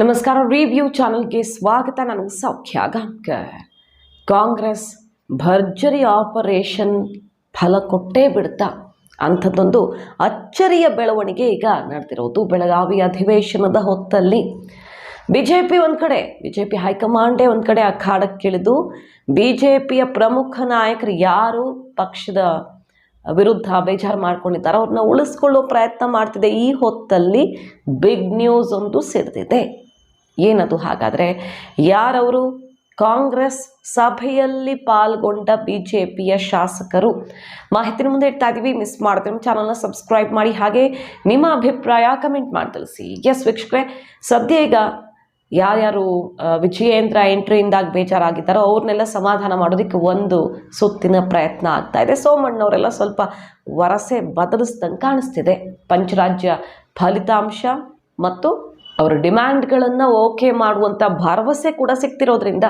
ನಮಸ್ಕಾರ. ರಿವ್ಯೂ ಚಾನಲ್ಗೆ ಸ್ವಾಗತ. ನಾನು ಸೌಖ್ಯ ಗಾಂವ್ಕರ್. ಕಾಂಗ್ರೆಸ್ ಭರ್ಜರಿ ಆಪರೇಷನ್ ಫಲ ಕೊಟ್ಟೇ ಬಿಡ್ತಾ ಅಂಥದ್ದೊಂದು ಅಚ್ಚರಿಯ ಬೆಳವಣಿಗೆ ಈಗ ನಡೆದಿರೋದು ಬೆಳಗಾವಿ ಅಧಿವೇಶನದ ಹೊತ್ತಲ್ಲಿ. ಬಿಜೆಪಿ ಒಂದು ಕಡೆ, ಬಿಜೆಪಿ ಹೈಕಮಾಂಡೇ ಒಂದು ಕಡೆ ಅಖಾಡಕ್ಕಿಳಿದು ಬಿಜೆಪಿಯ ಪ್ರಮುಖ ನಾಯಕರು ಯಾರು ಪಕ್ಷದ ವಿರುದ್ಧ ಬೇಜಾರು ಮಾಡ್ಕೊಂಡಿದ್ದಾರೆ ಅವ್ರನ್ನ ಉಳಿಸ್ಕೊಳ್ಳೋ ಪ್ರಯತ್ನ ಮಾಡ್ತಿದೆ. ಈ ಹೊತ್ತಲ್ಲಿ ಬಿಗ್ ನ್ಯೂಸ್ ಒಂದು ಸಿಡಿದಿದೆ. ಏನದು ಹಾಗಾದರೆ? ಯಾರವರು? ಕಾಂಗ್ರೆಸ್ ಸಭೆಯಲ್ಲಿ ಪಾಲ್ಗೊಂಡ ಬಿಜೆಪಿಯ ಶಾಸಕರು. ಮಾಹಿತಿನ ಮುಂದೆ ಇಡ್ತಾ ಇದ್ದೀವಿ. ಮಿಸ್ ಮಾಡಿದ್ರೆ ಚಾನಲ್ನ ಸಬ್ಸ್ಕ್ರೈಬ್ ಮಾಡಿ, ಹಾಗೆ ನಿಮ್ಮ ಅಭಿಪ್ರಾಯ ಕಮೆಂಟ್ ಮಾಡಿ ತಿಳಿಸಿ. ಎಸ್ ವೀಕ್ಷಕರೇ, ಸದ್ಯ ಈಗ ಯಾರ್ಯಾರು ವಿಜಯೇಂದ್ರ ಎಂಟ್ರಿಯಿಂದಾಗಿ ಬೇಜಾರಾಗಿದ್ದಾರೋ ಅವ್ರನ್ನೆಲ್ಲ ಸಮಾಧಾನ ಮಾಡೋದಕ್ಕೆ ಒಂದು ಸುತ್ತಿನ ಪ್ರಯತ್ನ ಆಗ್ತಾ ಇದೆ. ಸೋಮಣ್ಣವರೆಲ್ಲ ಸ್ವಲ್ಪ ವರಸೆ ಬದಲಿಸ್ದಂಗೆ ಕಾಣಿಸ್ತಿದೆ. ಪಂಚರಾಜ್ಯ ಫಲಿತಾಂಶ ಮತ್ತು ಅವರ ಡಿಮ್ಯಾಂಡ್ಗಳನ್ನು ಓಕೆ ಮಾಡುವಂಥ ಭರವಸೆ ಕೂಡ ಸಿಗ್ತಿರೋದ್ರಿಂದ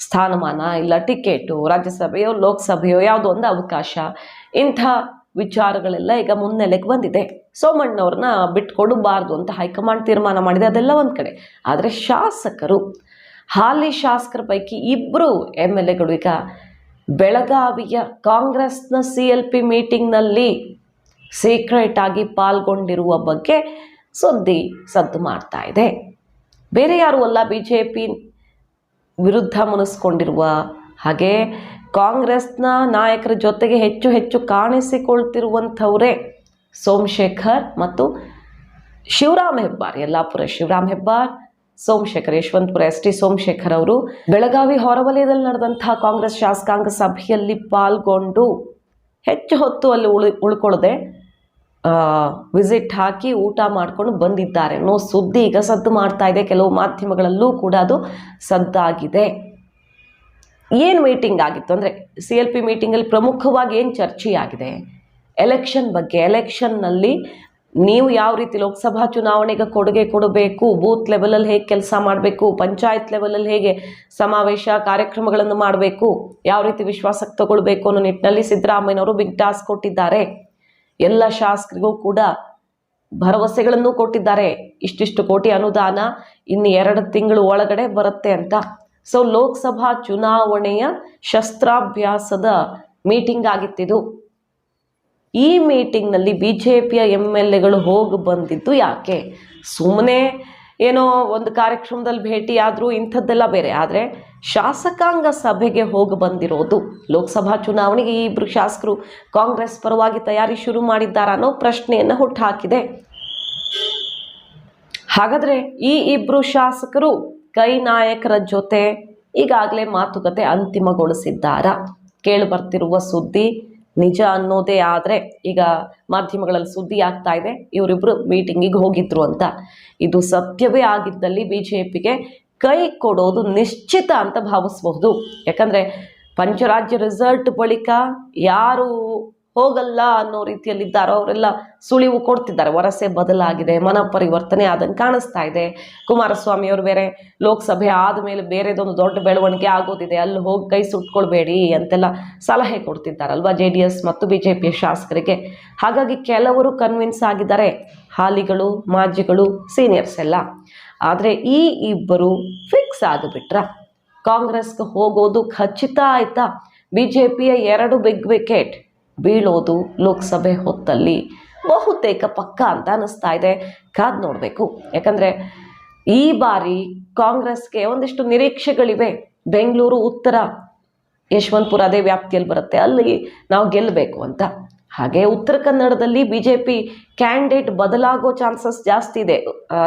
ಸ್ಥಾನಮಾನ ಇಲ್ಲ ಟಿಕೆಟು, ರಾಜ್ಯಸಭೆಯೋ ಲೋಕಸಭೆಯೋ ಯಾವುದೋ ಒಂದು ಅವಕಾಶ, ಇಂಥ ವಿಚಾರಗಳೆಲ್ಲ ಈಗ ಮುನ್ನೆಲೆಗೆ ಬಂದಿದೆ. ಸೋಮಣ್ಣವ್ರನ್ನ ಬಿಟ್ಕೊಡಬಾರ್ದು ಅಂತ ಹೈಕಮಾಂಡ್ ತೀರ್ಮಾನ ಮಾಡಿದೆ. ಅದೆಲ್ಲ ಒಂದು ಕಡೆ. ಆದರೆ ಶಾಸಕರು, ಹಾಲಿ ಶಾಸಕರ ಪೈಕಿ ಇಬ್ಬರು MLAಗಳು ಈಗ ಬೆಳಗಾವಿಯ ಕಾಂಗ್ರೆಸ್ನ CLP ಮೀಟಿಂಗ್ನಲ್ಲಿ ಸೀಕ್ರೆಟ್ ಆಗಿ ಪಾಲ್ಗೊಂಡಿರುವ ಬಗ್ಗೆ ಸುದ್ದಿ ಸದ್ದು ಮಾಡ್ತಾ ಇದೆ. ಬೇರೆ ಯಾರು ಅಲ್ಲ, BJP ವಿರುದ್ಧ ಮುನಿಸ್ಕೊಂಡಿರುವ ಹಾಗೆ ಕಾಂಗ್ರೆಸ್ನ ನಾಯಕರ ಜೊತೆಗೆ ಹೆಚ್ಚು ಹೆಚ್ಚು ಕಾಣಿಸಿಕೊಳ್ತಿರುವಂಥವರೇ ಸೋಮಶೇಖರ್ ಮತ್ತು ಶಿವರಾಮ್ ಹೆಬ್ಬಾರ್. ಯಲ್ಲಾಪುರ ಶಿವರಾಮ್ ಹೆಬ್ಬಾರ್, ಸೋಮಶೇಖರ್ ಯಶವಂತಪುರ ST ಸೋಮಶೇಖರ್ ಅವರು ಬೆಳಗಾವಿ ಹೊರವಲಯದಲ್ಲಿ ನಡೆದಂಥ ಕಾಂಗ್ರೆಸ್ ಶಾಸಕಾಂಗ ಸಭೆಯಲ್ಲಿ ಪಾಲ್ಗೊಂಡು ಹೆಚ್ಚು ಹೊತ್ತು ಅಲ್ಲಿ ಉಳ್ಕೊಳ್ಳದೆ ವಿಸಿಟ್ ಹಾಕಿ ಊಟ ಮಾಡ್ಕೊಂಡು ಬಂದಿದ್ದಾರೆ ಅನ್ನೋ ಸುದ್ದಿ ಈಗ ಸದ್ದು ಮಾಡ್ತಾ ಇದೆ. ಕೆಲವು ಮಾಧ್ಯಮಗಳಲ್ಲೂ ಕೂಡ ಅದು ಸದ್ದಾಗಿದೆ. ಏನು ಮೀಟಿಂಗ್ ಆಗಿತ್ತು ಅಂದರೆ, CLP ಮೀಟಿಂಗಲ್ಲಿ ಪ್ರಮುಖವಾಗಿ ಏನು ಚರ್ಚೆಯಾಗಿದೆ? ಎಲೆಕ್ಷನ್ ಬಗ್ಗೆ. ಎಲೆಕ್ಷನ್ನಲ್ಲಿ ನೀವು ಯಾವ ರೀತಿ ಲೋಕಸಭಾ ಚುನಾವಣೆಗೆ ಕೊಡುಗೆ ಕೊಡಬೇಕು, ಬೂತ್ ಲೆವೆಲಲ್ಲಿ ಹೇಗೆ ಕೆಲಸ ಮಾಡಬೇಕು, ಪಂಚಾಯತ್ ಲೆವೆಲಲ್ಲಿ ಹೇಗೆ ಸಮಾವೇಶ ಕಾರ್ಯಕ್ರಮಗಳನ್ನು ಮಾಡಬೇಕು, ಯಾವ ರೀತಿ ವಿಶ್ವಾಸಕ್ಕೆ ತಗೊಳ್ಬೇಕು ಅನ್ನೋ ನಿಟ್ಟಿನಲ್ಲಿ ಸಿದ್ದರಾಮಯ್ಯನವರು ಬಿಗ್ ಟಾಸ್ಕ್ ಕೊಟ್ಟಿದ್ದಾರೆ. ಎಲ್ಲ ಶಾಸಕರಿಗೂ ಕೂಡ ಭರವಸೆಗಳನ್ನು ಕೊಟ್ಟಿದ್ದಾರೆ. ಇಷ್ಟಿಷ್ಟು ಕೋಟಿ ಅನುದಾನ ಇನ್ನು 2 ತಿಂಗಳು ಒಳಗಡೆ ಬರುತ್ತೆ ಅಂತ. ಸೊ ಲೋಕಸಭಾ ಚುನಾವಣೆಯ ಶಸ್ತ್ರಾಭ್ಯಾಸದ ಮೀಟಿಂಗ್ ಆಗಿತ್ತಿದು. ಈ ಮೀಟಿಂಗ್ನಲ್ಲಿ BJPಯ MLAಗಳು ಹೋಗಿ ಬಂದಿದ್ದು ಯಾಕೆ? ಸುಮ್ಮನೆ ಏನೋ ಒಂದು ಕಾರ್ಯಕ್ರಮದಲ್ಲಿ ಭೇಟಿಯಾದರೂ ಇಂಥದ್ದೆಲ್ಲ ಬೇರೆ. ಆದರೆ ಶಾಸಕಾಂಗ ಸಭೆಗೆ ಹೋಗಿ ಬಂದಿರೋದು, ಲೋಕಸಭಾ ಚುನಾವಣೆಗೆ ಈ ಇಬ್ಬರು ಶಾಸಕರು ಕಾಂಗ್ರೆಸ್ ಪರವಾಗಿ ತಯಾರಿ ಶುರು ಮಾಡಿದ್ದಾರ ಅನ್ನೋ ಪ್ರಶ್ನೆಯನ್ನು ಹುಟ್ಟುಹಾಕಿದೆ. ಹಾಗಾದರೆ ಈ ಇಬ್ಬರು ಶಾಸಕರು ಕೈ ನಾಯಕರ ಜೊತೆ ಈಗಾಗಲೇ ಮಾತುಕತೆ ಅಂತಿಮಗೊಳಿಸಿದ್ದಾರ? ಕೇಳಿ ಬರ್ತಿರುವ ಸುದ್ದಿ ನಿಜ ಅನ್ನೋದೇ ಆದರೆ ಈಗ ಮಾಧ್ಯಮಗಳಲ್ಲಿ ಸುದ್ದಿ ಆಗ್ತಾ ಇದೆ ಇವರಿಬ್ಬರು ಮೀಟಿಂಗಿಗೆ ಹೋಗಿದ್ರು ಅಂತ. ಇದು ಸತ್ಯವೇ ಆಗಿದ್ದಲ್ಲಿ BJPಗೆ ಕೈ ಕೊಡೋದು ನಿಶ್ಚಿತ ಅಂತ ಭಾವಿಸಬಹುದು. ಯಾಕಂದರೆ ಪಂಚರಾಜ್ಯ ರಿಸಲ್ಟ್ ಬಳಿಕ ಯಾರು ಹೋಗಲ್ಲ ಅನ್ನೋ ರೀತಿಯಲ್ಲಿದ್ದಾರೋ ಅವರೆಲ್ಲ ಸುಳಿವು ಕೊಡ್ತಿದ್ದಾರೆ. ವರಸೆ ಬದಲಾಗಿದೆ, ಮನ ಪರಿವರ್ತನೆ ಆದಂಗೆ ಕಾಣಿಸ್ತಾ ಇದೆ. ಕುಮಾರಸ್ವಾಮಿ ಅವರು ಬೇರೆ ಲೋಕಸಭೆ ಆದಮೇಲೆ ಬೇರೆದೊಂದು ದೊಡ್ಡ ಬೆಳವಣಿಗೆ ಆಗೋದಿದೆ, ಅಲ್ಲಿ ಹೋಗಿ ಕೈ ಸುಟ್ಕೊಳ್ಬೇಡಿ ಅಂತೆಲ್ಲ ಸಲಹೆ ಕೊಡ್ತಿದ್ದಾರಲ್ವ JDS ಮತ್ತು BJP ಶಾಸಕರಿಗೆ. ಹಾಗಾಗಿ ಕೆಲವರು ಕನ್ವಿನ್ಸ್ ಆಗಿದ್ದಾರೆ, ಹಾಲಿಗಳು, ಮಾಜಿಗಳು, ಸೀನಿಯರ್ಸ್ ಎಲ್ಲ. ಆದರೆ ಈ ಇಬ್ಬರು ಫಿಕ್ಸ್ ಆಗಿಬಿಟ್ರ? ಕಾಂಗ್ರೆಸ್ಗೆ ಹೋಗೋದು ಖಚಿತ ಆಯ್ತಾ? BJPಯ 2 ಬಿಗ್ ವಿಕೆಟ್ ಬೀಳೋದು ಲೋಕಸಭೆ ಹೊತ್ತಲ್ಲಿ ಬಹುತೇಕ ಪಕ್ಕ ಅಂತ ಅನ್ನಿಸ್ತಾ ಇದೆ. ಕಾದು ನೋಡಬೇಕು. ಯಾಕಂದರೆ ಈ ಬಾರಿ ಕಾಂಗ್ರೆಸ್ಗೆ ಒಂದಿಷ್ಟು ನಿರೀಕ್ಷೆಗಳಿವೆ. ಬೆಂಗಳೂರು ಉತ್ತರ, ಯಶವಂತಪುರ ಅದೇ ವ್ಯಾಪ್ತಿಯಲ್ಲಿ ಬರುತ್ತೆ, ಅಲ್ಲಿ ನಾವು ಗೆಲ್ಲಬೇಕು ಅಂತ. ಹಾಗೆ ಉತ್ತರ ಕನ್ನಡದಲ್ಲಿ BJP ಕ್ಯಾಂಡಿಡೇಟ್ ಬದಲಾಗೋ ಚಾನ್ಸಸ್ ಜಾಸ್ತಿ ಇದೆ,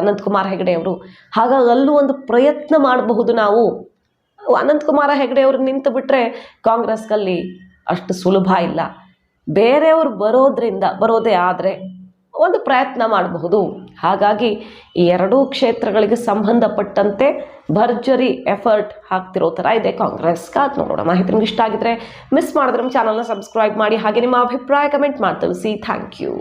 ಅನಂತಕುಮಾರ್ ಹೆಗಡೆ ಅವರು. ಹಾಗಾಗಿ ಅಲ್ಲೂ ಒಂದು ಪ್ರಯತ್ನ ಮಾಡಬಹುದು ನಾವು. ಅನಂತಕುಮಾರ ಹೆಗಡೆ ಅವರು ನಿಂತು ಬಿಟ್ಟರೆ ಕಾಂಗ್ರೆಸ್ಗಲ್ಲಿ ಅಷ್ಟು ಸುಲಭ ಇಲ್ಲ. ಬೇರೆಯವರು ಬರೋದೇ ಆದರೆ ಒಂದು ಪ್ರಯತ್ನ ಮಾಡಬಹುದು. ಹಾಗಾಗಿ ಈ 2 ಕ್ಷೇತ್ರಗಳಿಗೆ ಸಂಬಂಧಪಟ್ಟಂತೆ ಭರ್ಜರಿ ಎಫರ್ಟ್ ಹಾಕ್ತಿರೋ ಥರ ಇದೆ ಕಾಂಗ್ರೆಸ್. ಕಾದು ನೋಡೋಣ. ಮಾಹಿತಿ ನಿಮ್ಗೆ ಇಷ್ಟ ಆಗಿದ್ರೆ ಮಿಸ್ ಮಾಡಿದ್ರೆ ನಮ್ಮ ಚಾನಲ್ನ ಸಬ್ಸ್ಕ್ರೈಬ್ ಮಾಡಿ, ಹಾಗೆ ನಿಮ್ಮ ಅಭಿಪ್ರಾಯ ಕಮೆಂಟ್ ಮಾಡಿ ತಿಳಿಸಿ. Thank you.